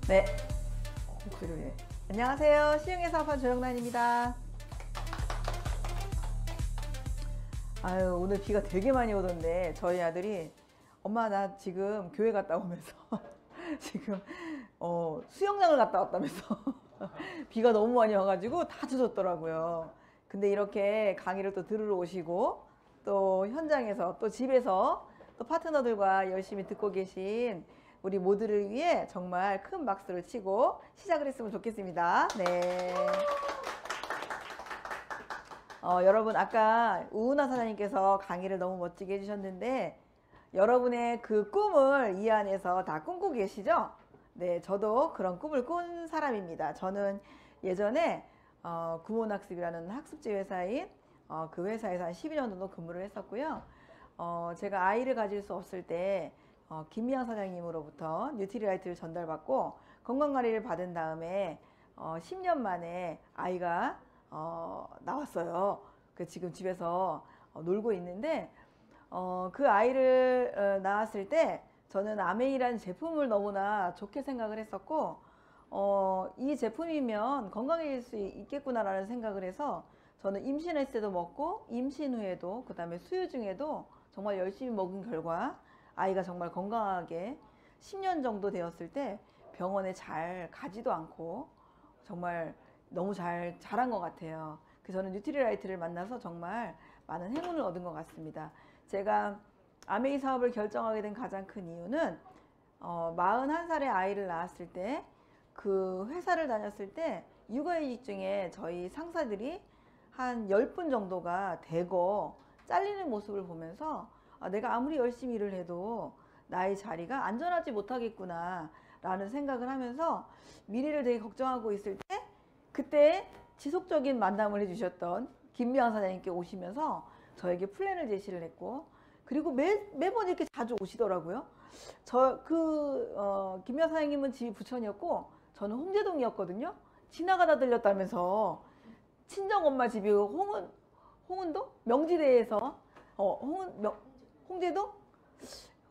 네, 목소리로 해. 안녕하세요. 시흥의 사업한 조영란입니다. 아유, 오늘 비가 되게 많이 오던데 저희 아들이 엄마 나 지금 교회 갔다 오면서 지금 수영장을 갔다 왔다면서 비가 너무 많이 와가지고 다 젖었더라고요. 근데 이렇게 강의를 또 들으러 오시고 또 현장에서 또 집에서 또 파트너들과 열심히 듣고 계신 우리 모두를 위해 정말 큰 박수를 치고 시작을 했으면 좋겠습니다. 네. 여러분 아까 우은하 사장님께서 강의를 너무 멋지게 해주셨는데 여러분의 그 꿈을 이 안에서 다 꿈꾸고 계시죠? 네, 저도 그런 꿈을 꾼 사람입니다. 저는 예전에 구몬학습이라는 학습지 회사인 그 회사에서 한 12년 정도 근무를 했었고요. 제가 아이를 가질 수 없을 때 김미양 사장님으로부터 뉴트리라이트를 전달받고 건강관리를 받은 다음에 10년 만에 아이가 나왔어요. 그 지금 집에서 놀고 있는데 그 아이를 낳았을 때 저는 아메이라는 제품을 너무나 좋게 생각을 했었고 이 제품이면 건강해질 수 있겠구나라는 생각을 해서 저는 임신했을 때도 먹고 임신 후에도 그 다음에 수유 중에도 정말 열심히 먹은 결과 아이가 정말 건강하게 10년 정도 되었을 때 병원에 잘 가지도 않고 정말 너무 잘 자란 것 같아요. 그래서 저는 뉴트리라이트를 만나서 정말 많은 행운을 얻은 것 같습니다. 제가 아메이 사업을 결정하게 된 가장 큰 이유는 41살에 아이를 낳았을 때 그 회사를 다녔을 때 육아이직 중에 저희 상사들이 한 10분 정도가 대거 잘리는 모습을 보면서 내가 아무리 열심히 일을 해도 나의 자리가 안전하지 못하겠구나 라는 생각을 하면서 미래를 되게 걱정하고 있을 때 그때 지속적인 만남을 해주셨던 김미양 사장님께 오시면서 저에게 플랜을 제시를 했고 그리고 매번 이렇게 자주 오시더라고요. 김미양 사장님은 집이 부천이었고 저는 홍제동이었거든요. 지나가다 들렸다면서 친정엄마 집이 홍은동? 명지대에서 홍제동?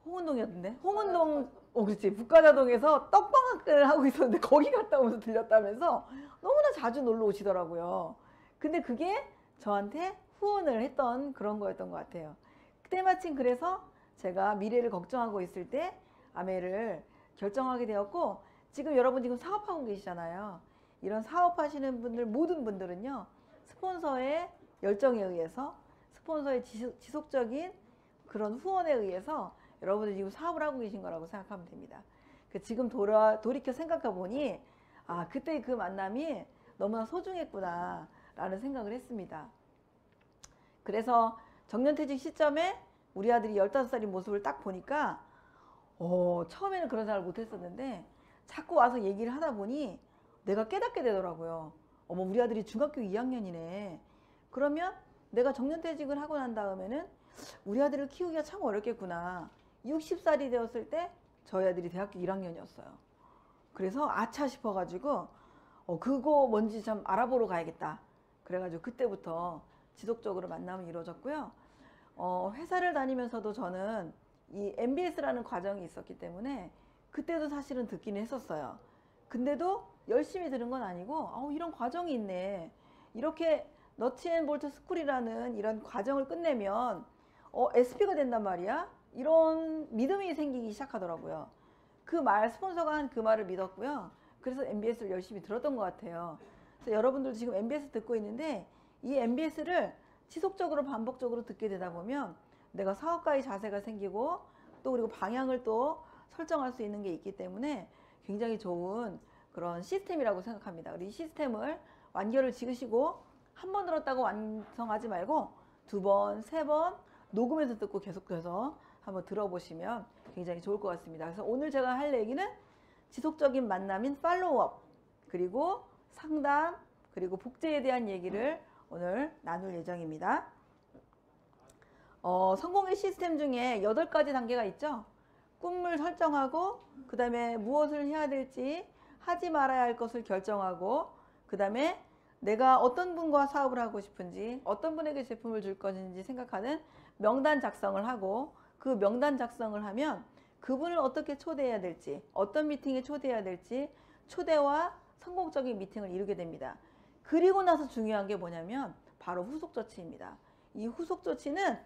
홍은동이었는데 홍은동 그렇지 북가자동에서 떡방학을 하고 있었는데 거기 갔다 오면서 들렸다면서 너무나 자주 놀러 오시더라고요. 근데 그게 저한테 후원을 했던 그런 거였던 것 같아요. 그때 마침 그래서 제가 미래를 걱정하고 있을 때 아메를 결정하게 되었고 지금 여러분 지금 사업하고 계시잖아요. 이런 사업하시는 분들 모든 분들은요 스폰서의 열정에 의해서 스폰서의 지속적인 그런 후원에 의해서 여러분들 지금 사업을 하고 계신 거라고 생각하면 됩니다. 지금 돌이켜 생각해 보니 그때 그 만남이 너무나 소중했구나 라는 생각을 했습니다. 그래서 정년퇴직 시점에 우리 아들이 15살인 모습을 딱 보니까 처음에는 그런 생각을 못 했었는데 자꾸 와서 얘기를 하다 보니 내가 깨닫게 되더라고요. 어머 우리 아들이 중학교 2학년이네. 그러면 내가 정년퇴직을 하고 난 다음에는 우리 아들을 키우기가 참 어렵겠구나. 60살이 되었을 때 저희 아들이 대학교 1학년이었어요. 그래서 아차 싶어가지고 그거 뭔지 참 알아보러 가야겠다. 그래가지고 그때부터 지속적으로 만남이 이루어졌고요. 회사를 다니면서도 저는 이 MBS라는 과정이 있었기 때문에 그때도 사실은 듣기는 했었어요. 근데도 열심히 들은 건 아니고 이런 과정이 있네. 이렇게 너티앤볼트 스쿨이라는 이런 과정을 끝내면 SP가 된단 말이야. 이런 믿음이 생기기 시작하더라고요. 스폰서가 한 그 말을 믿었고요. 그래서 MBS를 열심히 들었던 것 같아요. 그래서 여러분들 지금 MBS 듣고 있는데 이 MBS를 지속적으로 반복적으로 듣게 되다 보면 내가 사업가의 자세가 생기고 또 그리고 방향을 또 설정할 수 있는 게 있기 때문에 굉장히 좋은 그런 시스템이라고 생각합니다. 이 시스템을 완결을 지으시고 한 번 들었다고 완성하지 말고 2번, 3번 녹음해서 듣고 계속해서 한번 들어보시면 굉장히 좋을 것 같습니다. 그래서 오늘 제가 할 얘기는 지속적인 만남인 팔로우업 그리고 상담 그리고 복제에 대한 얘기를 오늘 나눌 예정입니다. 성공의 시스템 중에 8가지 단계가 있죠. 꿈을 설정하고 그 다음에 무엇을 해야 될지 하지 말아야 할 것을 결정하고 그 다음에 내가 어떤 분과 사업을 하고 싶은지 어떤 분에게 제품을 줄 것인지 생각하는 명단 작성을 하고 그 명단 작성을 하면 그분을 어떻게 초대해야 될지, 어떤 미팅에 초대해야 될지, 초대와 성공적인 미팅을 이루게 됩니다. 그리고 나서 중요한 게 뭐냐면 바로 후속 조치입니다. 이 후속 조치는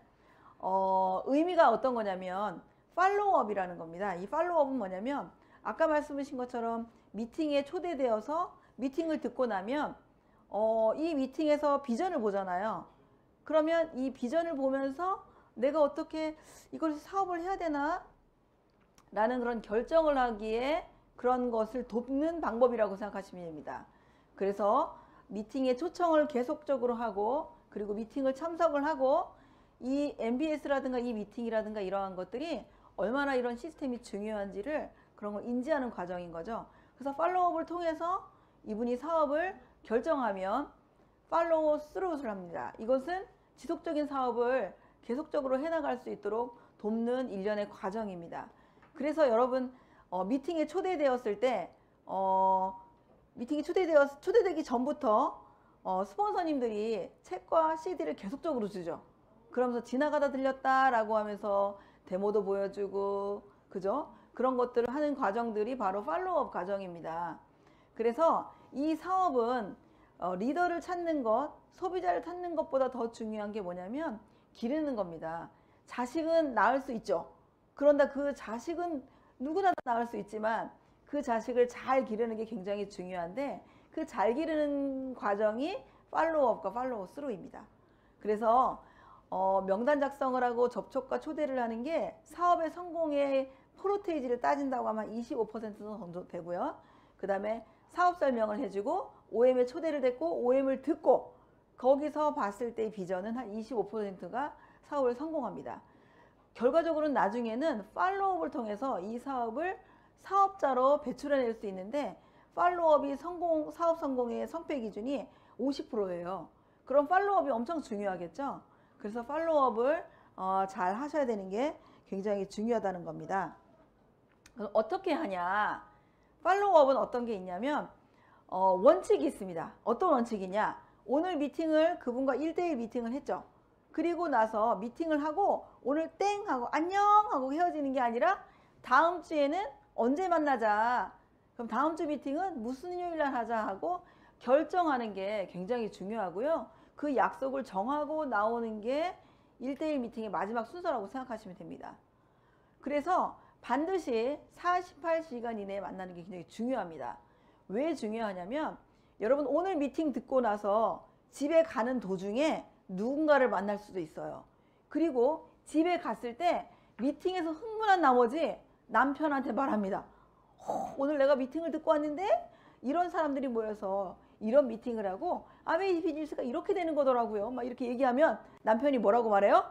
의미가 어떤 거냐면 팔로우업이라는 겁니다. 이 팔로우업은 뭐냐면 아까 말씀하신 것처럼 미팅에 초대되어서 미팅을 듣고 나면 이 미팅에서 비전을 보잖아요. 그러면 이 비전을 보면서 내가 어떻게 이걸 사업을 해야 되나? 라는 그런 결정을 하기에 그런 것을 돕는 방법이라고 생각하시면 됩니다. 그래서 미팅에 초청을 계속적으로 하고 그리고 미팅을 참석을 하고 이 MBS라든가 이 미팅이라든가 이러한 것들이 얼마나 이런 시스템이 중요한지를 그런 걸 인지하는 과정인 거죠. 그래서 팔로우업을 통해서 이분이 사업을 결정하면 팔로우 스루웃을 합니다. 이것은 지속적인 사업을 계속적으로 해나갈 수 있도록 돕는 일련의 과정입니다. 그래서 여러분 미팅에 초대되었을 때 미팅에 초대되기 전부터 스폰서님들이 책과 CD를 계속적으로 주죠. 그러면서 지나가다 들렸다라고 하면서 데모도 보여주고 그죠? 그런 것들을 하는 과정들이 바로 팔로우업 과정입니다. 그래서 이 사업은 리더를 찾는 것, 소비자를 찾는 것보다 더 중요한 게 뭐냐면 기르는 겁니다. 자식은 낳을 수 있죠. 그런데 그 자식은 누구나 다 낳을 수 있지만 그 자식을 잘 기르는 게 굉장히 중요한데 그 잘 기르는 과정이 팔로우업과 팔로우 스루입니다. 그래서 명단 작성을 하고 접촉과 초대를 하는 게 사업의 성공의 프로테이지를 따진다고 하면 25% 정도 되고요. 그 다음에 사업 설명을 해주고 OM에 초대를 됐고 OM을 듣고 거기서 봤을 때의 비전은 한 25%가 사업을 성공합니다. 결과적으로는 나중에는 팔로우업을 통해서 이 사업을 사업자로 배출해낼 수 있는데 팔로우업이 사업 성공의 성패 기준이 50%예요. 그럼 팔로우업이 엄청 중요하겠죠. 그래서 팔로우업을 잘 하셔야 되는 게 굉장히 중요하다는 겁니다. 어떻게 하냐? 팔로우업은 어떤 게 있냐면 원칙이 있습니다. 어떤 원칙이냐? 오늘 미팅을 그분과 1대1 미팅을 했죠. 그리고 나서 미팅을 하고 오늘 땡 하고 안녕 하고 헤어지는 게 아니라 다음 주에는 언제 만나자. 그럼 다음 주 미팅은 무슨 요일 날 하자 하고 결정하는 게 굉장히 중요하고요. 그 약속을 정하고 나오는 게 1대1 미팅의 마지막 순서라고 생각하시면 됩니다. 그래서 반드시 48시간 이내에 만나는 게 굉장히 중요합니다. 왜 중요하냐면 여러분 오늘 미팅 듣고 나서 집에 가는 도중에 누군가를 만날 수도 있어요. 그리고 집에 갔을 때 미팅에서 흥분한 나머지 남편한테 말합니다. 오늘 내가 미팅을 듣고 왔는데 이런 사람들이 모여서 이런 미팅을 하고 아메이지 비즈니스가 이렇게 되는 거더라고요. 막 이렇게 얘기하면 남편이 뭐라고 말해요?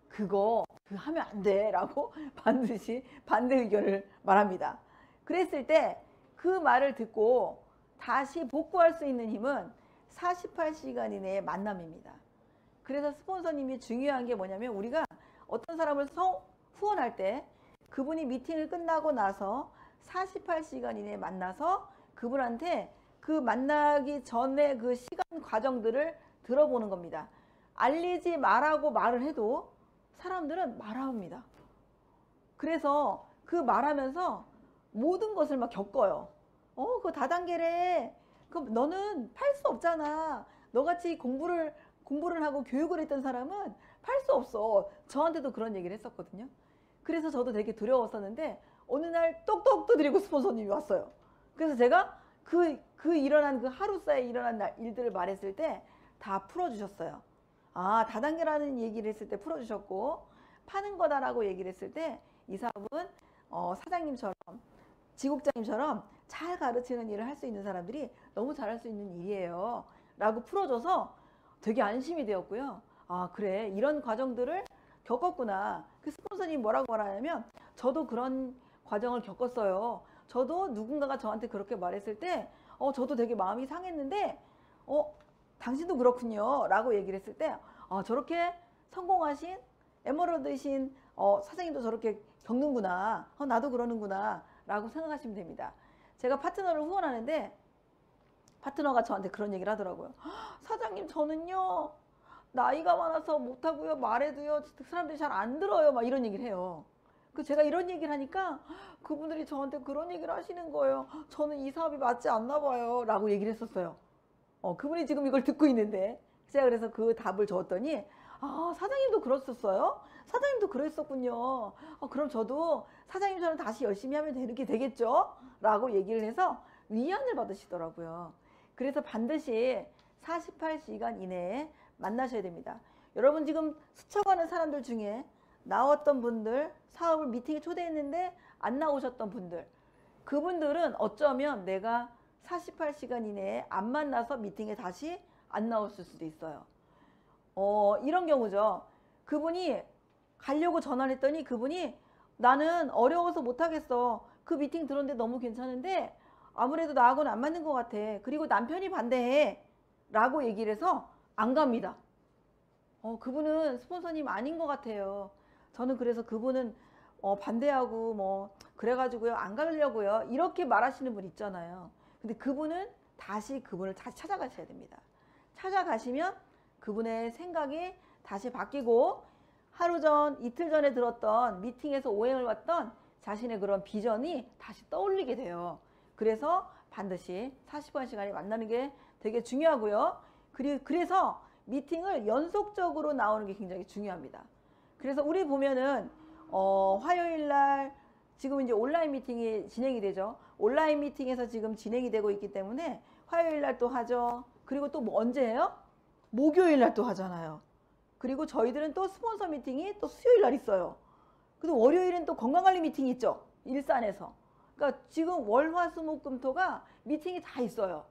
그거 하면 안 돼 라고 반드시 반대 의견을 말합니다. 그랬을 때 그 말을 듣고 다시 복구할 수 있는 힘은 48시간 이내의 만남입니다. 그래서 스폰서님이 중요한 게 뭐냐면 우리가 어떤 사람을 후원할 때 그분이 미팅을 끝나고 나서 48시간 이내에 만나서 그분한테 그 만나기 전에 그 시간 과정들을 들어보는 겁니다. 알리지 말라고 말을 해도 사람들은 말합니다. 그래서 그 말하면서 모든 것을 막 겪어요. 그거 다단계래. 그럼 너는 팔 수 없잖아. 너같이 공부를 하고 교육을 했던 사람은 팔 수 없어. 저한테도 그런 얘기를 했었거든요. 그래서 저도 되게 두려웠었는데 어느 날 똑똑 두드리고 스폰서님이 왔어요. 그래서 제가 일어난 그 하루 사이에 일어난 일들을 말했을 때 다 풀어주셨어요. 아, 다단계라는 얘기를 했을 때 풀어주셨고 파는 거다라고 얘기를 했을 때 이 사업은 사장님처럼 지국장님처럼 잘 가르치는 일을 할 수 있는 사람들이 너무 잘할 수 있는 일이에요 라고 풀어줘서 되게 안심이 되었고요. 아 그래 이런 과정들을 겪었구나. 그 스폰서님이 뭐라고 말하냐면 저도 그런 과정을 겪었어요. 저도 누군가가 저한테 그렇게 말했을 때 저도 되게 마음이 상했는데 당신도 그렇군요 라고 얘기를 했을 때 저렇게 성공하신 에메랄드이신 사장님도 저렇게 겪는구나. 나도 그러는구나 라고 생각하시면 됩니다. 제가 파트너를 후원하는데 파트너가 저한테 그런 얘기를 하더라고요. 사장님 저는요 나이가 많아서 못하고요 말해도요 사람들이 잘 안 들어요 막 이런 얘기를 해요. 그 제가 이런 얘기를 하니까 그분들이 저한테 그런 얘기를 하시는 거예요. 저는 이 사업이 맞지 않나 봐요. 라고 얘기를 했었어요. 그분이 지금 이걸 듣고 있는데 제가 그래서 그 답을 줬더니 아, 사장님도 그랬었어요? 사장님도 그랬었군요. 그럼 저도 사장님처럼 다시 열심히 하면 이렇게 되겠죠? 라고 얘기를 해서 위안을 받으시더라고요. 그래서 반드시 48시간 이내에 만나셔야 됩니다. 여러분 지금 스쳐가는 사람들 중에 나왔던 분들, 사업을 미팅에 초대했는데 안 나오셨던 분들, 그분들은 어쩌면 내가 48시간 이내에 안 만나서 미팅에 다시 안 나왔을 수도 있어요. 이런 경우죠. 그분이 가려고 전화를 했더니 그분이 나는 어려워서 못하겠어. 그 미팅 들었는데 너무 괜찮은데 아무래도 나하고는 안 맞는 것 같아. 그리고 남편이 반대해. 라고 얘기를 해서 안 갑니다. 그분은 스폰서님 아닌 것 같아요. 저는 그래서 그분은 반대하고 뭐 그래가지고요 안 가려고요. 이렇게 말하시는 분 있잖아요. 근데 그분은 다시 그분을 다시 찾아가셔야 됩니다. 찾아가시면 그분의 생각이 다시 바뀌고 하루 전, 이틀 전에 들었던 미팅에서 오행을 봤던 자신의 그런 비전이 다시 떠올리게 돼요. 그래서 반드시 40시간에 만나는 게 되게 중요하고요. 그래서 미팅을 연속적으로 나오는 게 굉장히 중요합니다. 그래서 우리 보면은 화요일 날 지금 이제 온라인 미팅이 진행이 되죠. 온라인 미팅에서 지금 진행이 되고 있기 때문에 화요일 날 또 하죠. 그리고 또 뭐 언제 해요? 목요일 날 또 하잖아요. 그리고 저희들은 또 스폰서 미팅이 또 수요일 날 있어요. 그리고 월요일은 또 건강관리 미팅이 있죠. 일산에서. 그러니까 지금 월, 화, 수, 목, 금, 토가 미팅이 다 있어요.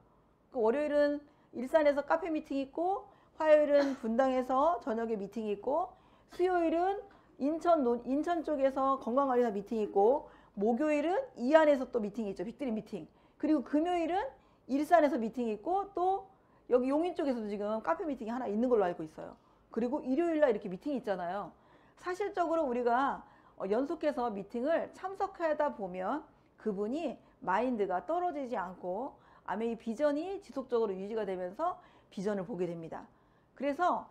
그 월요일은 일산에서 카페 미팅이 있고 화요일은 분당에서 저녁에 미팅이 있고 수요일은 인천 쪽에서 건강관리사 미팅이 있고 목요일은 이안에서 또 미팅이 있죠. 빅드림 미팅. 그리고 금요일은 일산에서 미팅이 있고 또 여기 용인 쪽에서도 지금 카페 미팅이 하나 있는 걸로 알고 있어요. 그리고 일요일날 이렇게 미팅이 있잖아요. 사실적으로 우리가 연속해서 미팅을 참석하다 보면 그분이 마인드가 떨어지지 않고 아메이 비전이 지속적으로 유지가 되면서 비전을 보게 됩니다. 그래서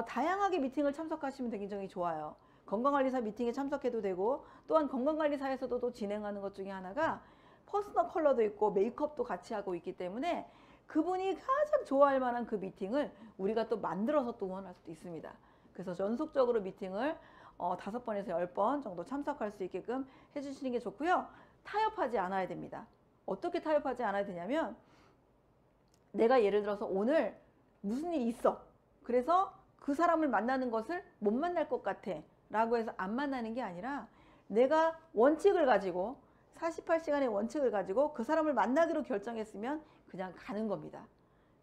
다양하게 미팅을 참석하시면 굉장히 좋아요. 건강관리사 미팅에 참석해도 되고 또한 건강관리사에서도 또 진행하는 것 중에 하나가 퍼스널 컬러도 있고 메이크업도 같이 하고 있기 때문에 그분이 가장 좋아할 만한 그 미팅을 우리가 또 만들어서 또 응원할 수도 있습니다. 그래서 연속적으로 미팅을 5번에서 10번 정도 참석할 수 있게끔 해주시는 게 좋고요. 타협하지 않아야 됩니다. 어떻게 타협하지 않아야 되냐면 내가 예를 들어서 오늘 무슨 일이 있어. 그래서 그 사람을 만나는 것을 못 만날 것 같아. 라고 해서 안 만나는 게 아니라 내가 원칙을 가지고 48시간의 원칙을 가지고 그 사람을 만나기로 결정했으면 그냥 가는 겁니다.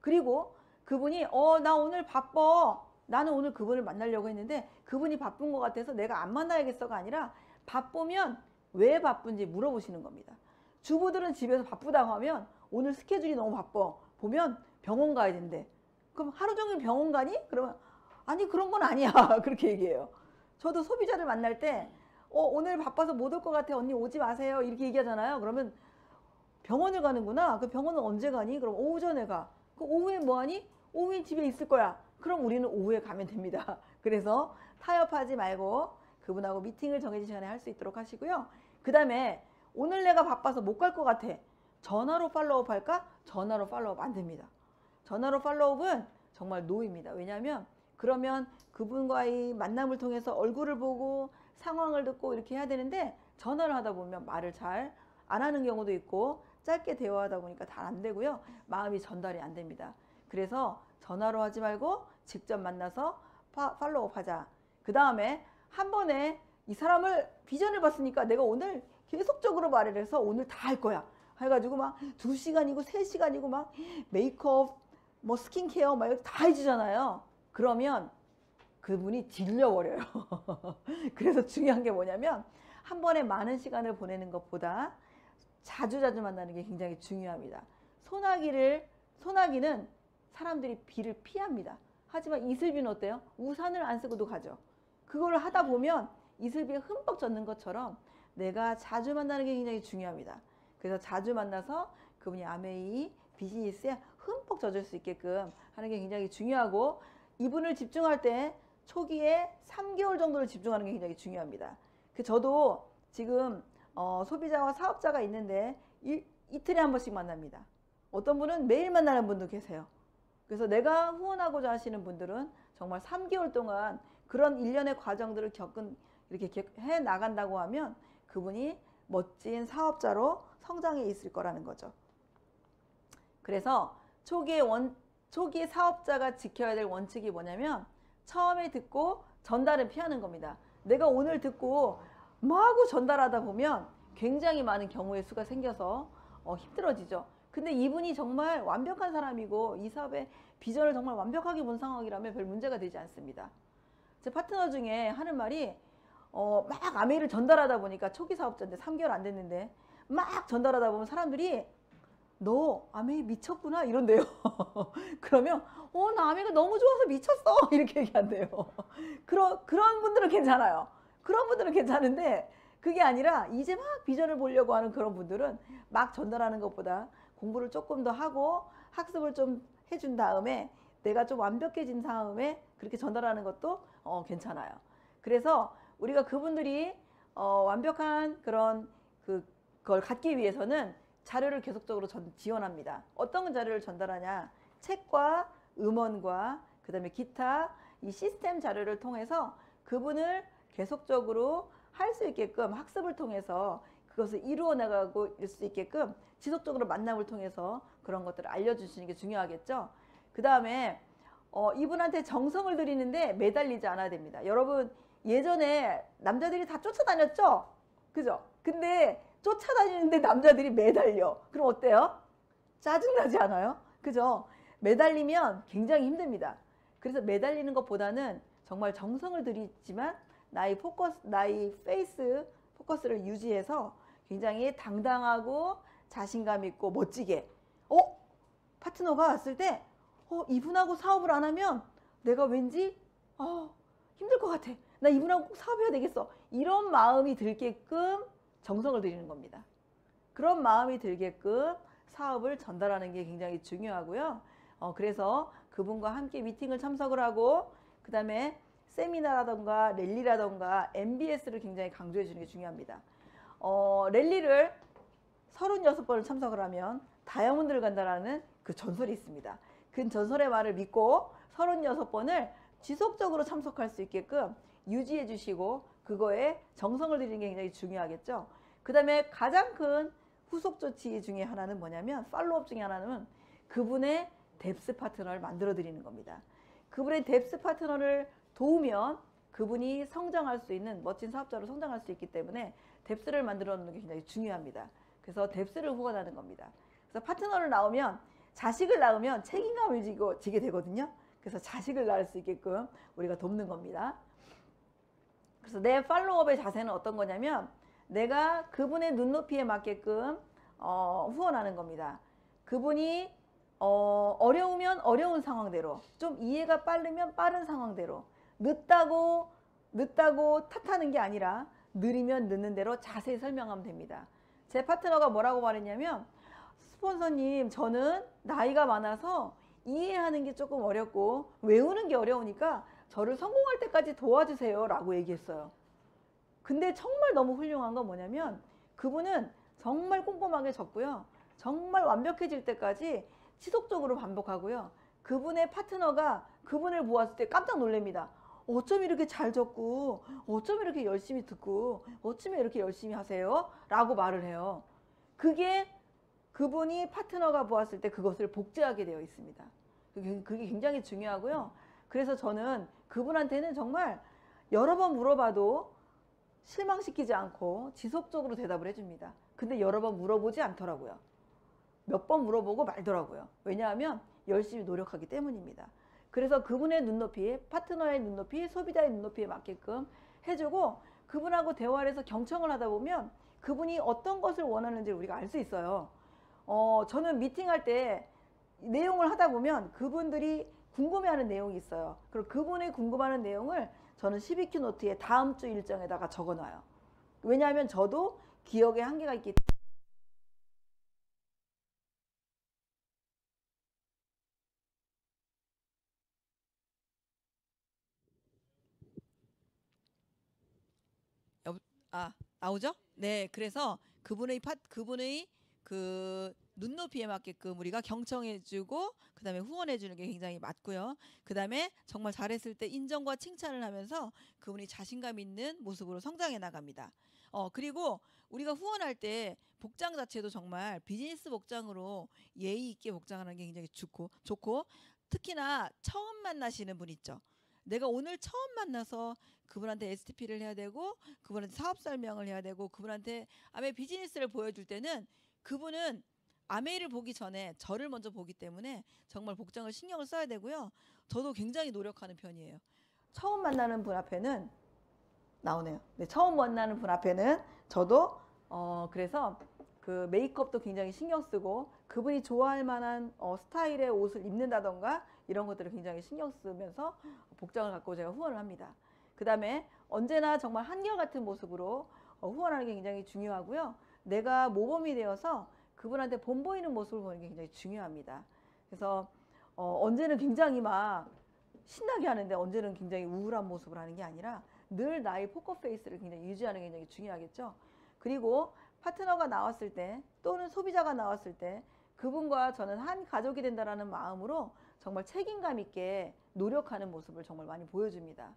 그리고 그분이 나 오늘 바빠. 나는 오늘 그분을 만나려고 했는데 그분이 바쁜 것 같아서 내가 안 만나야겠어가 아니라 바쁘면 왜 바쁜지 물어보시는 겁니다. 주부들은 집에서 바쁘다고 하면 오늘 스케줄이 너무 바빠. 보면 병원 가야 된대. 그럼 하루 종일 병원 가니? 그러면 아니 그런 건 아니야. 그렇게 얘기해요. 저도 소비자를 만날 때 오늘 바빠서 못 올 것 같아. 언니 오지 마세요. 이렇게 얘기하잖아요. 그러면 병원을 가는구나. 그 병원은 언제 가니? 그럼 오후 전에 가. 그 오후에 뭐 하니? 오후에 집에 있을 거야. 그럼 우리는 오후에 가면 됩니다. 그래서 타협하지 말고 그분하고 미팅을 정해진 시간에 할 수 있도록 하시고요. 그 다음에 오늘 내가 바빠서 못 갈 것 같아. 전화로 팔로우업 할까? 전화로 팔로우업 안 됩니다. 전화로 팔로우업은 정말 노입니다. 왜냐하면 그러면 그분과의 만남을 통해서 얼굴을 보고 상황을 듣고 이렇게 해야 되는데 전화를 하다 보면 말을 잘 안 하는 경우도 있고 짧게 대화하다 보니까 잘 안 되고요. 마음이 전달이 안 됩니다. 그래서 전화로 하지 말고 직접 만나서 팔로우업 하자. 그 다음에 한 번에 이 사람을 비전을 봤으니까 내가 오늘 계속적으로 말을 해서 오늘 다 할 거야. 해가지고 막 2시간이고 3시간이고 막 메이크업, 뭐 스킨케어 막 이렇게 다 해주잖아요. 그러면 그분이 질려버려요. 그래서 중요한 게 뭐냐면 한 번에 많은 시간을 보내는 것보다 자주자주 만나는 게 굉장히 중요합니다. 소나기는 사람들이 비를 피합니다. 하지만 이슬비는 어때요? 우산을 안 쓰고도 가죠. 그걸 하다 보면 이슬비에 흠뻑 젖는 것처럼 내가 자주 만나는 게 굉장히 중요합니다. 그래서 자주 만나서 그분이 아메이 비즈니스에 흠뻑 젖을 수 있게끔 하는 게 굉장히 중요하고 이분을 집중할 때 초기에 3개월 정도를 집중하는 게 굉장히 중요합니다. 저도 지금 소비자와 사업자가 있는데 이틀에 한 번씩 만납니다. 어떤 분은 매일 만나는 분도 계세요. 그래서 내가 후원하고자 하시는 분들은 정말 3개월 동안 그런 일련의 과정들을 이렇게 해 나간다고 하면 그분이 멋진 사업자로 성장해 있을 거라는 거죠. 그래서 초기 사업자가 지켜야 될 원칙이 뭐냐면 처음에 듣고 전달은 피하는 겁니다. 내가 오늘 듣고 마구 전달하다 보면 굉장히 많은 경우의 수가 생겨서 힘들어지죠. 근데 이분이 정말 완벽한 사람이고 이 사업의 비전을 정말 완벽하게 본 상황이라면 별 문제가 되지 않습니다. 제 파트너 중에 하는 말이 막 아메이를 전달하다 보니까 초기 사업자인데 3개월 안 됐는데 막 전달하다 보면 사람들이 너 아메이 미쳤구나 이런대요. 그러면 나 아메이가 너무 좋아서 미쳤어 이렇게 얘기한대요. 그런 분들은 괜찮아요. 그런 분들은 괜찮은데 그게 아니라 이제 막 비전을 보려고 하는 그런 분들은 막 전달하는 것보다 공부를 조금 더 하고 학습을 좀 해준 다음에 내가 좀 완벽해진 다음에 그렇게 전달하는 것도 괜찮아요. 그래서 우리가 그분들이 완벽한 그걸 갖기 위해서는 자료를 계속적으로 지원합니다. 어떤 자료를 전달하냐? 책과 음원과 그다음에 기타 이 시스템 자료를 통해서 그분을 계속적으로 할 수 있게끔 학습을 통해서 그것을 이루어 나가고 있을 수 있게끔 지속적으로 만남을 통해서 그런 것들을 알려주시는 게 중요하겠죠. 그 다음에 이분한테 정성을 들이는데 매달리지 않아야 됩니다. 여러분 예전에 남자들이 다 쫓아다녔죠? 그죠? 근데 쫓아다니는데 남자들이 매달려. 그럼 어때요? 짜증나지 않아요? 그죠? 매달리면 굉장히 힘듭니다. 그래서 매달리는 것보다는 정말 정성을 들이지만 나의 페이스 포커스를 유지해서 굉장히 당당하고 자신감 있고 멋지게 파트너가 왔을 때 이분하고 사업을 안 하면 내가 왠지 힘들 것 같아. 나 이분하고 꼭 사업해야 되겠어. 이런 마음이 들게끔 정성을 들이는 겁니다. 그런 마음이 들게끔 사업을 전달하는 게 굉장히 중요하고요. 그래서 그분과 함께 미팅을 참석을 하고 그 다음에 세미나라던가 랠리라던가 MBS를 굉장히 강조해 주는 게 중요합니다. 랠리를 36번을 참석을 하면 다이아몬드를 간다라는 그 전설이 있습니다. 그 전설의 말을 믿고 36번을 지속적으로 참석할 수 있게끔 유지해 주시고 그거에 정성을 들이는 게 굉장히 중요하겠죠. 그 다음에 가장 큰 후속 조치 중에 하나는 뭐냐면 팔로업 중에 하나는 그분의 뎁스 파트너를 만들어 드리는 겁니다. 그분의 뎁스 파트너를 도우면 그분이 성장할 수 있는 멋진 사업자로 성장할 수 있기 때문에 뎁스를 만들어 놓는 게 굉장히 중요합니다. 그래서 뎁스를 후원하는 겁니다. 그래서 파트너를 자식을 낳으면 책임감을 지게 되거든요. 그래서 자식을 낳을 수 있게끔 우리가 돕는 겁니다. 그래서 내 팔로업의 자세는 어떤 거냐면 내가 그분의 눈높이에 맞게끔 후원하는 겁니다. 그분이 어려우면 어려운 상황대로, 좀 이해가 빠르면 빠른 상황대로, 늦다고 탓하는 게 아니라 느리면 늦는 대로 자세히 설명하면 됩니다. 제 파트너가 뭐라고 말했냐면 스폰서님 저는 나이가 많아서 이해하는 게 조금 어렵고 외우는 게 어려우니까 저를 성공할 때까지 도와주세요 라고 얘기했어요. 근데 정말 너무 훌륭한 건 뭐냐면 그분은 정말 꼼꼼하게 적고요. 정말 완벽해질 때까지 지속적으로 반복하고요. 그분의 파트너가 그분을 보았을 때 깜짝 놀랍니다. 어쩜 이렇게 잘 적고 어쩜 이렇게 열심히 듣고 어쩜 이렇게 열심히 하세요? 라고 말을 해요. 그게 그분이 파트너가 보았을 때 그것을 복제하게 되어 있습니다. 그게 굉장히 중요하고요. 그래서 저는 그분한테는 정말 여러 번 물어봐도 실망시키지 않고 지속적으로 대답을 해줍니다. 근데 여러 번 물어보지 않더라고요. 몇 번 물어보고 말더라고요. 왜냐하면 열심히 노력하기 때문입니다. 그래서 그분의 눈높이, 파트너의 눈높이, 소비자의 눈높이에 맞게끔 해주고 그분하고 대화를 해서 경청을 하다 보면 그분이 어떤 것을 원하는지 우리가 알 수 있어요. 저는 미팅할 때 내용을 하다 보면 그분들이 궁금해하는 내용이 있어요. 그리고 그분이 궁금해하는 내용을 저는 12Q 노트에 다음 주 일정에다가 적어놔요. 왜냐하면 저도 기억에 한계가 있기 때문에. 나오죠? 네, 그래서 그분의 그 눈높이에 맞게끔 우리가 경청해주고 그다음에 후원해주는 게 굉장히 맞고요. 그다음에 정말 잘했을 때 인정과 칭찬을 하면서 그분이 자신감 있는 모습으로 성장해 나갑니다. 그리고 우리가 후원할 때 복장 자체도 정말 비즈니스 복장으로 예의 있게 복장하는 게 굉장히 좋고 특히나 처음 만나시는 분 있죠. 내가 오늘 처음 만나서 그분한테 STP를 해야 되고 그분한테 사업 설명을 해야 되고 그분한테 아메 비즈니스를 보여줄 때는 그분은 아메이를 보기 전에 저를 먼저 보기 때문에 정말 복장을 신경을 써야 되고요. 저도 굉장히 노력하는 편이에요. 처음 만나는 분 앞에는 나오네요. 네, 처음 만나는 분 앞에는 저도 그래서 그 메이크업도 굉장히 신경 쓰고 그분이 좋아할 만한 스타일의 옷을 입는다던가 이런 것들을 굉장히 신경 쓰면서 복장을 갖고 제가 후원을 합니다. 그 다음에 언제나 정말 한결같은 모습으로 후원하는 게 굉장히 중요하고요. 내가 모범이 되어서 그분한테 본보이는 모습을 보는 게 굉장히 중요합니다. 그래서 언제는 굉장히 막 신나게 하는데 언제는 굉장히 우울한 모습을 하는 게 아니라 늘 나의 포커페이스를 굉장히 유지하는 게 굉장히 중요하겠죠. 그리고 파트너가 나왔을 때 또는 소비자가 나왔을 때 그분과 저는 한 가족이 된다라는 마음으로 정말 책임감 있게 노력하는 모습을 정말 많이 보여줍니다.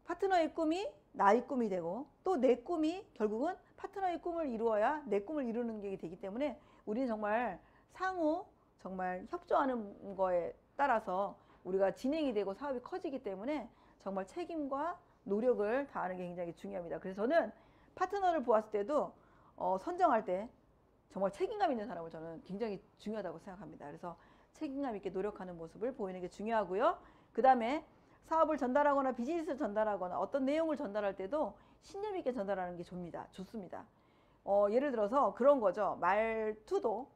파트너의 꿈이 나의 꿈이 되고 또 내 꿈이 결국은 파트너의 꿈을 이루어야 내 꿈을 이루는 게 되기 때문에 우리는 정말 상호 정말 협조하는 거에 따라서 우리가 진행이 되고 사업이 커지기 때문에 정말 책임과 노력을 다하는 게 굉장히 중요합니다. 그래서 저는 파트너를 보았을 때도 선정할 때 정말 책임감 있는 사람을 저는 굉장히 중요하다고 생각합니다. 그래서 책임감 있게 노력하는 모습을 보이는 게 중요하고요. 그 다음에 사업을 전달하거나 비즈니스를 전달하거나 어떤 내용을 전달할 때도 신념 있게 전달하는 게 좋습니다. 예를 들어서 그런 거죠. 말투도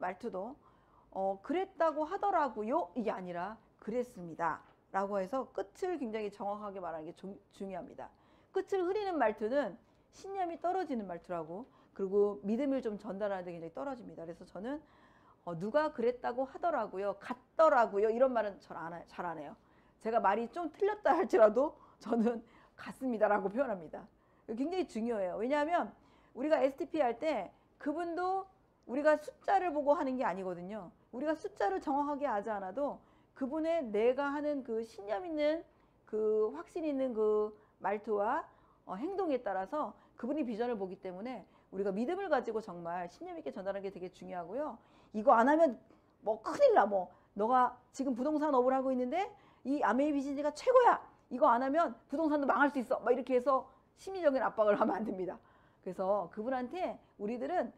그랬다고 하더라고요 이게 아니라 그랬습니다 라고 해서 끝을 굉장히 정확하게 말하는 게 중요합니다. 끝을 흐리는 말투는 신념이 떨어지는 말투라고, 그리고 믿음을 좀 전달하는 데 굉장히 떨어집니다. 그래서 저는 누가 그랬다고 하더라고요, 같더라고요 이런 말은 잘 안 해요. 제가 말이 좀 틀렸다 할지라도 저는 같습니다 라고 표현합니다. 굉장히 중요해요. 왜냐하면 우리가 STP 할 때 그분도 우리가 숫자를 보고 하는 게 아니거든요. 우리가 숫자를 정확하게 하지 않아도 그분의 내가 하는 그 신념 있는 그 확신 있는 그 말투와 행동에 따라서 그분이 비전을 보기 때문에 우리가 믿음을 가지고 정말 신념 있게 전달하는 게 되게 중요하고요. 이거 안 하면 뭐 큰일 나, 뭐 너가 지금 부동산 업을 하고 있는데 이 아메이 비즈니스가 최고야, 이거 안 하면 부동산도 망할 수 있어, 막 이렇게 해서 심리적인 압박을 하면 안 됩니다. 그래서 그분한테 우리들은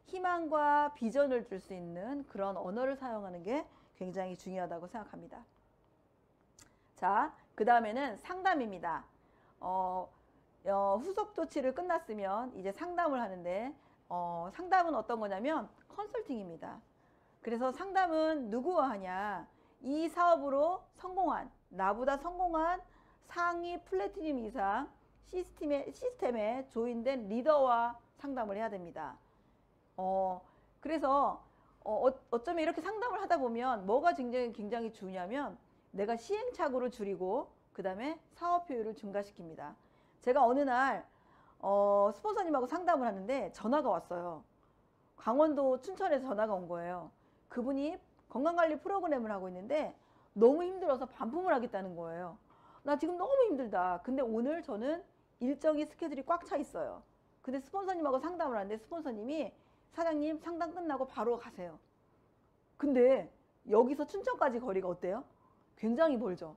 희망과 비전을 줄 수 있는 그런 언어를 사용하는 게 굉장히 중요하다고 생각합니다. 자, 그 다음에는 상담입니다. 후속 조치를 끝났으면 이제 상담을 하는데 상담은 어떤 거냐면 컨설팅입니다. 그래서 상담은 누구와 하냐, 이 사업으로 성공한, 나보다 성공한 상위 플래티늄 이상 시스템에 조인된 리더와 상담을 해야 됩니다. 그래서 어쩌면 이렇게 상담을 하다 보면 뭐가 굉장히 중요하면 내가 시행착오를 줄이고 그 다음에 사업 효율을 증가시킵니다. 제가 어느 날 스폰서님하고 상담을 하는데 전화가 왔어요. 강원도 춘천에서 전화가 온 거예요. 그분이 건강관리 프로그램을 하고 있는데 너무 힘들어서 반품을 하겠다는 거예요. 나 지금 너무 힘들다. 근데 오늘 저는 일정이 스케줄이 꽉 차 있어요. 근데 스폰서님하고 상담을 하는데 스폰서님이 사장님 상담 끝나고 바로 가세요. 근데 여기서 춘천까지 거리가 어때요? 굉장히 멀죠.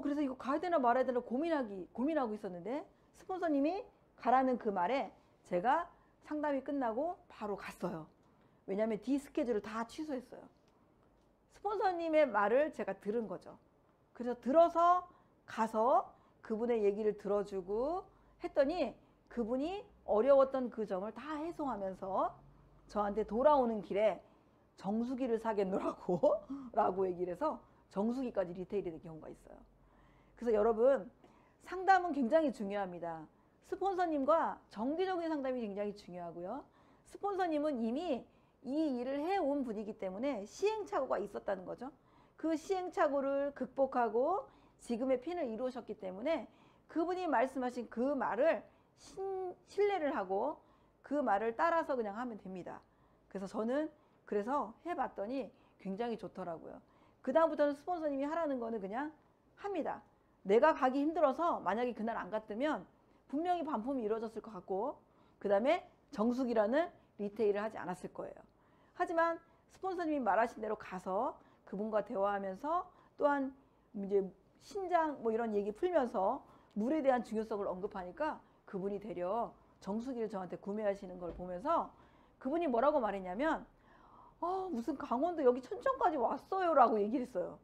그래서 이거 가야 되나 말아야 되나 고민하고 있었는데 스폰서님이 가라는 그 말에 제가 상담이 끝나고 바로 갔어요. 왜냐하면 D 스케줄을 다 취소했어요. 스폰서님의 말을 제가 들은 거죠. 그래서 들어서 가서 그분의 얘기를 들어주고 했더니 그분이 어려웠던 그 점을 다 해소하면서 저한테 돌아오는 길에 정수기를 사겠노라고 라고 얘기를 해서 정수기까지 리테일이 된 경우가 있어요. 그래서 여러분, 상담은 굉장히 중요합니다. 스폰서님과 정기적인 상담이 굉장히 중요하고요. 스폰서님은 이미 이 일을 해온 분이기 때문에 시행착오가 있었다는 거죠. 그 시행착오를 극복하고 지금의 핀을 이루셨기 때문에 그분이 말씀하신 그 말을 신뢰를 하고 그 말을 따라서 그냥 하면 됩니다. 그래서 저는 그래서 해봤더니 굉장히 좋더라고요. 그 다음부터는 스폰서님이 하라는 거는 그냥 합니다. 내가 가기 힘들어서 만약에 그날 안 갔으면 분명히 반품이 이루어졌을 것 같고 그 다음에 정수기라는 리테일을 하지 않았을 거예요. 하지만 스폰서님이 말하신 대로 가서 그분과 대화하면서 또한 이제 신장 뭐 이런 얘기 풀면서 물에 대한 중요성을 언급하니까 그분이 되려 정수기를 저한테 구매하시는 걸 보면서 그분이 뭐라고 말했냐면 무슨 강원도 여기 천천까지 왔어요 라고 얘기를 했어요.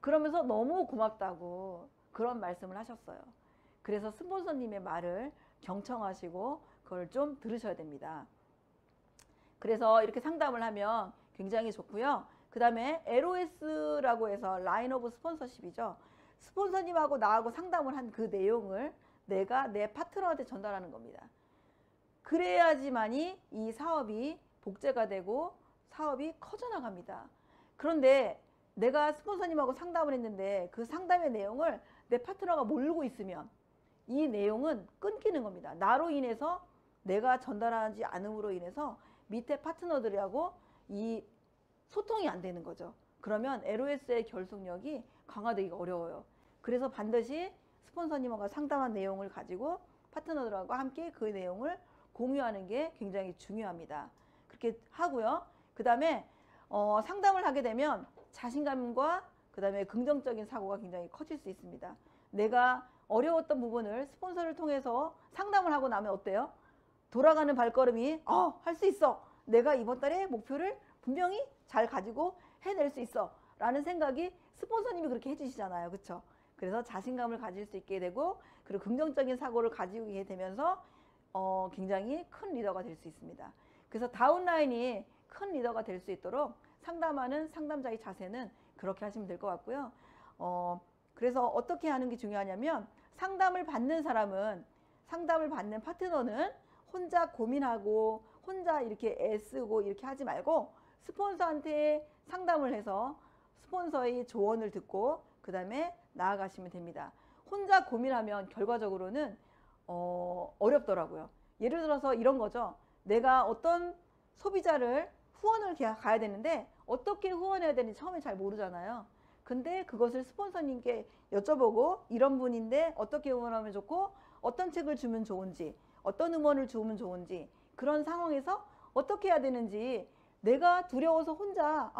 그러면서 너무 고맙다고 그런 말씀을 하셨어요. 그래서 스폰서님의 말을 경청하시고 그걸 좀 들으셔야 됩니다. 그래서 이렇게 상담을 하면 굉장히 좋고요. 그 다음에 LOS라고 해서 라인 오브 스폰서십이죠. 스폰서님하고 나하고 상담을 한 그 내용을 내가 내 파트너한테 전달하는 겁니다. 그래야지만이 이 사업이 복제가 되고 사업이 커져나갑니다. 그런데 내가 스폰서님하고 상담을 했는데 그 상담의 내용을 내 파트너가 모르고 있으면 이 내용은 끊기는 겁니다. 나로 인해서 내가 전달하지 않음으로 인해서 밑에 파트너들하고 이 소통이 안 되는 거죠. 그러면 LOS의 결속력이 강화되기가 어려워요. 그래서 반드시 스폰서님하고 상담한 내용을 가지고 파트너들하고 함께 그 내용을 공유하는 게 굉장히 중요합니다. 그렇게 하고요. 그 다음에 상담을 하게 되면 자신감과 그 다음에 긍정적인 사고가 굉장히 커질 수 있습니다. 내가 어려웠던 부분을 스폰서를 통해서 상담을 하고 나면 어때요? 돌아가는 발걸음이 할 수 있어. 내가 이번 달에 목표를 분명히 잘 가지고 해낼 수 있어 라는 생각이 스폰서님이 그렇게 해주시잖아요. 그렇죠? 그래서 자신감을 가질 수 있게 되고 그리고 긍정적인 사고를 가지게 되면서 굉장히 큰 리더가 될 수 있습니다. 그래서 다운라인이 큰 리더가 될 수 있도록 상담하는 상담자의 자세는 그렇게 하시면 될 것 같고요. 그래서 어떻게 하는 게 중요하냐면 상담을 받는 사람은 상담을 받는 파트너는 혼자 고민하고 혼자 이렇게 애쓰고 이렇게 하지 말고 스폰서한테 상담을 해서 스폰서의 조언을 듣고 그 다음에 나아가시면 됩니다. 혼자 고민하면 결과적으로는 어렵더라고요. 예를 들어서 이런 거죠. 내가 어떤 소비자를 후원을 가야 되는데 어떻게 후원해야 되는지 처음에 잘 모르잖아요. 근데 그것을 스폰서님께 여쭤보고 이런 분인데 어떻게 후원하면 좋고 어떤 책을 주면 좋은지 어떤 음원을 주면 좋은지 그런 상황에서 어떻게 해야 되는지 내가 두려워서 혼자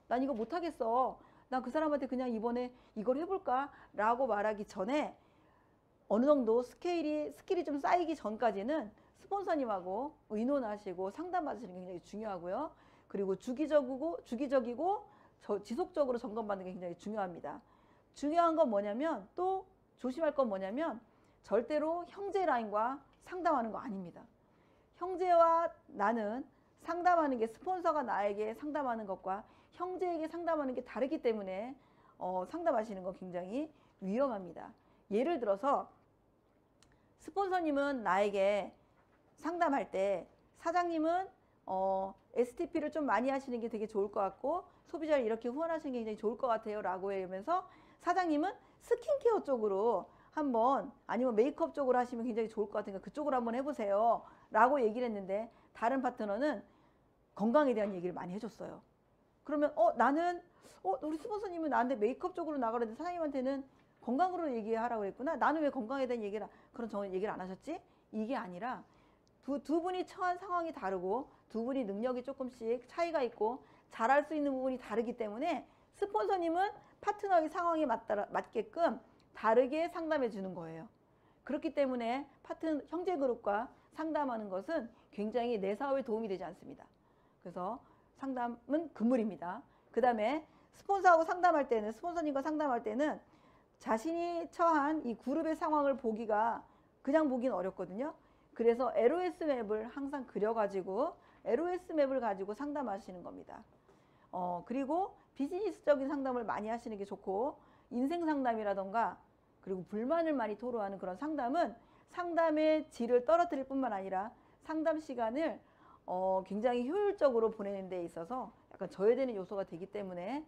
난 이거 못하겠어. 난 그 사람한테 그냥 이번에 이걸 해볼까? 라고 말하기 전에 어느 정도 스킬이 좀 쌓이기 전까지는 스폰서님하고 의논하시고 상담하시는 게 굉장히 중요하고요. 그리고 주기적이고 지속적으로 점검받는 게 굉장히 중요합니다. 중요한 건 뭐냐면 또 조심할 건 뭐냐면 절대로 형제 라인과 상담하는 거 아닙니다. 형제와 나는 상담하는 게 스폰서가 나에게 상담하는 것과 형제에게 상담하는 게 다르기 때문에 상담하시는 거 굉장히 위험합니다. 예를 들어서 스폰서님은 나에게 상담할 때 사장님은 STP를 좀 많이 하시는 게 되게 좋을 것 같고 소비자를 이렇게 후원하시는 게 굉장히 좋을 것 같아요 라고 하면서 사장님은 스킨케어 쪽으로 한번 아니면 메이크업 쪽으로 하시면 굉장히 좋을 것 같으니까 그쪽으로 한번 해보세요 라고 얘기를 했는데 다른 파트너는 건강에 대한 얘기를 많이 해줬어요. 그러면 나는 우리 스폰서님은 나한테 메이크업 쪽으로 나가려는데 사장님한테는 건강으로 얘기하라고 그랬구나. 나는 왜 건강에 대한 그런 얘기를 안 하셨지? 이게 아니라 두 분이 처한 상황이 다르고 두 분이 능력이 조금씩 차이가 있고 잘할 수 있는 부분이 다르기 때문에 스폰서님은 파트너의 상황에 맞게끔 다르게 상담해 주는 거예요. 그렇기 때문에 형제그룹과 상담하는 것은 굉장히 내 사업에 도움이 되지 않습니다. 그래서 상담은 금물입니다. 그 다음에 스폰서님과 상담할 때는 자신이 처한 이 그룹의 상황을 그냥 보기는 어렵거든요. 그래서 LOS 맵을 항상 그려가지고 LOS 맵을 가지고 상담하시는 겁니다. 그리고 비즈니스적인 상담을 많이 하시는 게 좋고 인생 상담이라던가 그리고 불만을 많이 토로하는 그런 상담은 상담의 질을 떨어뜨릴 뿐만 아니라 상담 시간을 굉장히 효율적으로 보내는 데 있어서 약간 저해되는 요소가 되기 때문에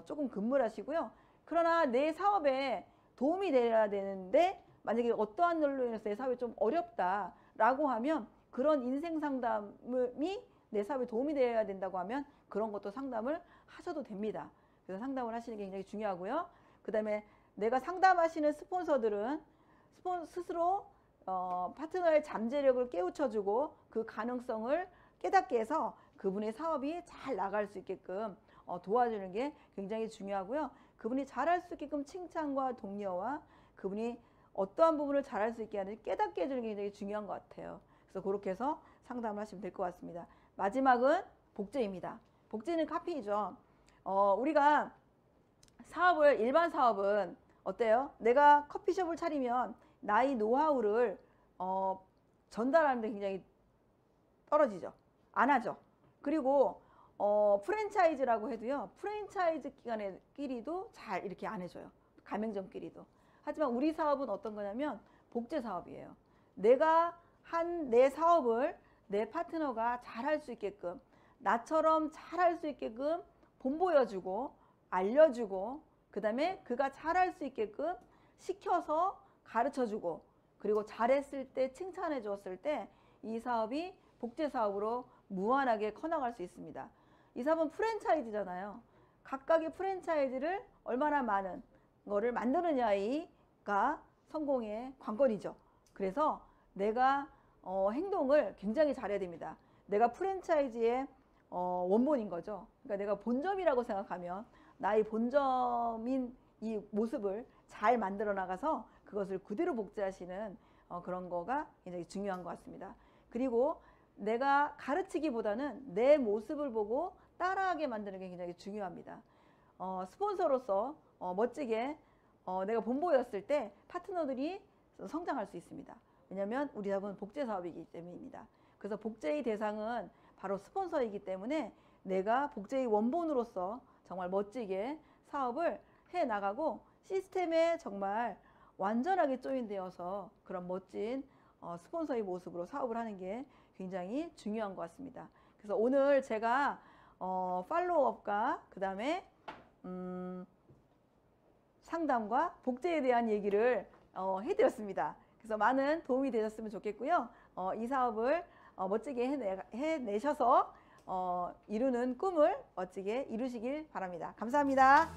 조금 금물하시고요. 그러나 내 사업에 도움이 돼야 되는데 만약에 어떠한 일로 인해서 내 사업이 좀 어렵다라고 하면 그런 인생 상담이 내 사업에 도움이 되어야 된다고 하면 그런 것도 상담을 하셔도 됩니다. 그래서 상담을 하시는 게 굉장히 중요하고요. 그 다음에 내가 상담하시는 스폰서들은 스스로 파트너의 잠재력을 깨우쳐주고 그 가능성을 깨닫게 해서 그분의 사업이 잘 나갈 수 있게끔 도와주는 게 굉장히 중요하고요. 그분이 잘할 수 있게끔 칭찬과 독려와 그분이 어떠한 부분을 잘할 수 있게 하는지 깨닫게 해주는 게 굉장히 중요한 것 같아요. 그래서 그렇게 해서 상담을 하시면 될 것 같습니다. 마지막은 복제입니다. 복제는 카피이죠. 우리가 일반 사업은 어때요? 내가 커피숍을 차리면 나의 노하우를 전달하는데 굉장히 떨어지죠. 안 하죠. 그리고 프랜차이즈라고 해도요. 프랜차이즈 기관끼리도 잘 이렇게 안 해줘요. 가맹점끼리도. 하지만 우리 사업은 어떤 거냐면 복제 사업이에요. 내가 한 내 사업을 내 파트너가 잘할 수 있게끔 나처럼 잘할 수 있게끔 본보여주고 알려주고 그 다음에 그가 잘할 수 있게끔 시켜서 가르쳐주고 그리고 잘했을 때 칭찬해 주었을 때 이 사업이 복제 사업으로 무한하게 커나갈 수 있습니다. 이 사업은 프랜차이즈잖아요. 각각의 프랜차이즈를 얼마나 많은 거를 만드느냐가 성공의 관건이죠. 그래서 내가 행동을 굉장히 잘해야 됩니다. 내가 프랜차이즈의 원본인 거죠. 그러니까 내가 본점이라고 생각하면 나의 본점인 이 모습을 잘 만들어 나가서 그것을 그대로 복제하시는 그런 거가 굉장히 중요한 것 같습니다. 그리고 내가 가르치기보다는 내 모습을 보고 따라하게 만드는 게 굉장히 중요합니다. 스폰서로서 멋지게 내가 본보였을 때 파트너들이 성장할 수 있습니다. 왜냐하면 우리 사업은 복제 사업이기 때문입니다. 그래서 복제의 대상은 바로 스폰서이기 때문에 내가 복제의 원본으로서 정말 멋지게 사업을 해나가고 시스템에 정말 완전하게 조인되어서 그런 멋진 스폰서의 모습으로 사업을 하는 게 굉장히 중요한 것 같습니다. 그래서 오늘 제가 팔로우업과 그 다음에 상담과 복제에 대한 얘기를 해드렸습니다. 그래서 많은 도움이 되셨으면 좋겠고요. 이 사업을 멋지게 해내셔서 이루는 꿈을 멋지게 이루시길 바랍니다. 감사합니다.